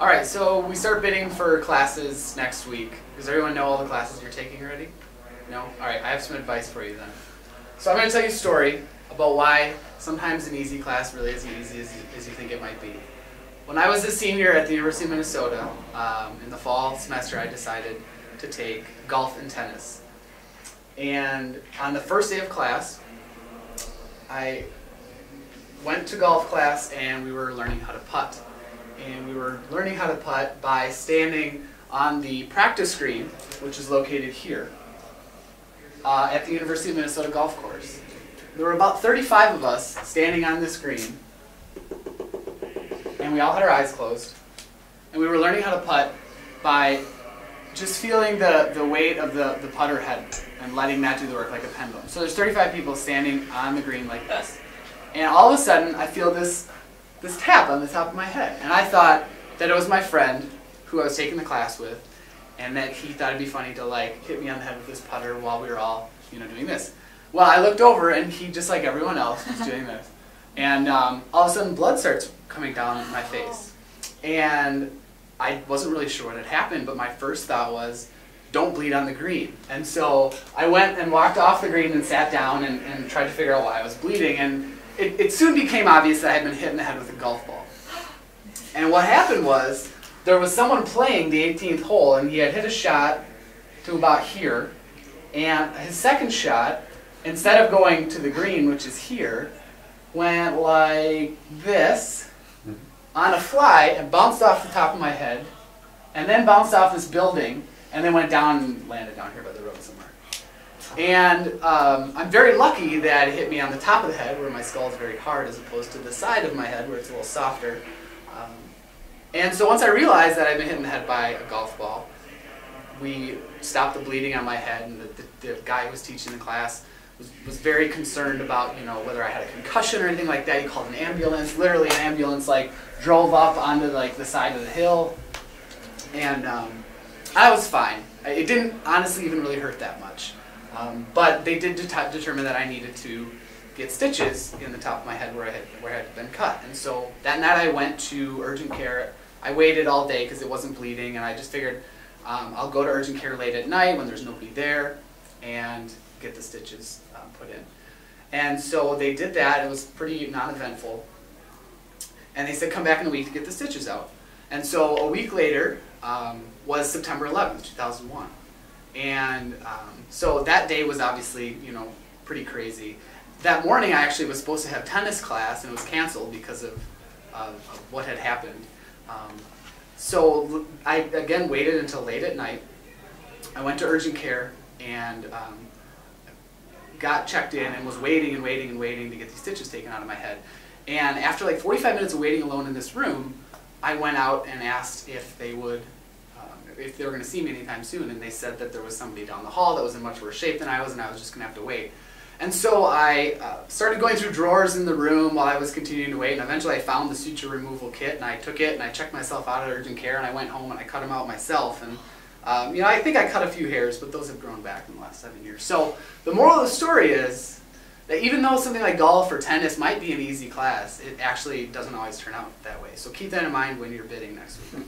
All right, so we start bidding for classes next week. Does everyone know all the classes you're taking already? No? All right, I have some advice for you then. So I'm going to tell you a story about why sometimes an easy class really isn't easy as you think it might be. When I was a senior at the University of Minnesota, in the fall semester, I decided to take golf and tennis. And on the first day of class, I went to golf class and we were learning how to putt. And we were learning how to putt by standing on the practice green, which is located here, at the University of Minnesota golf course. There were about 35 of us standing on this green, and we all had our eyes closed. And we were learning how to putt by just feeling the weight of the putter head and letting that do the work like a pendulum. So there's 35 people standing on the green like this. And all of a sudden, I feel this tap on the top of my head. And I thought that it was my friend who I was taking the class with, and that he thought it'd be funny to like hit me on the head with this putter while we were all, doing this. Well, I looked over and he, just like everyone else, was doing this. And all of a sudden blood starts coming down my face. And I wasn't really sure what had happened, but my first thought was, don't bleed on the green. And so I went and walked off the green and sat down and tried to figure out why I was bleeding. And it soon became obvious that I had been hit in the head with a golf ball. And what happened was, there was someone playing the 18th hole, and he had hit a shot to about here, and his second shot, instead of going to the green, which is here, went like this, on a fly, and bounced off the top of my head, and then bounced off this building, and then went down and landed down here by the road somewhere. And I'm very lucky that it hit me on the top of the head, where my skull is very hard, as opposed to the side of my head, where it's a little softer. And so once I realized that I'd been hit in the head by a golf ball, we stopped the bleeding on my head, and the guy who was teaching the class was very concerned about, whether I had a concussion or anything like that. He called an ambulance. Literally, an ambulance drove up onto the side of the hill, and I was fine. It didn't honestly even really hurt that much. But they did determine that I needed to get stitches in the top of my head where I had been cut. And so that night I went to urgent care. I waited all day because it wasn't bleeding, and I just figured I'll go to urgent care late at night when there's nobody there and get the stitches put in. And so they did that. It was pretty non-eventful. And they said come back in a week to get the stitches out. And so a week later was September 11th, 2001. And so that day was obviously, pretty crazy. That morning I actually was supposed to have tennis class, and it was canceled because of what had happened. So I again waited until late at night. I went to urgent care and got checked in and was waiting and waiting and waiting to get these stitches taken out of my head. And after like 45 minutes of waiting alone in this room, I went out and asked if they would, if they were going to see me anytime soon, and they said that there was somebody down the hall that was in much worse shape than I was, and I was just going to have to wait. And so I started going through drawers in the room while I was continuing to wait, and eventually I found the suture removal kit, and I took it, and I checked myself out at urgent care, and I went home and I cut them out myself. And I think I cut a few hairs, but those have grown back in the last 7 years. So the moral of the story is that even though something like golf or tennis might be an easy class, it actually doesn't always turn out that way. So keep that in mind when you're bidding next week.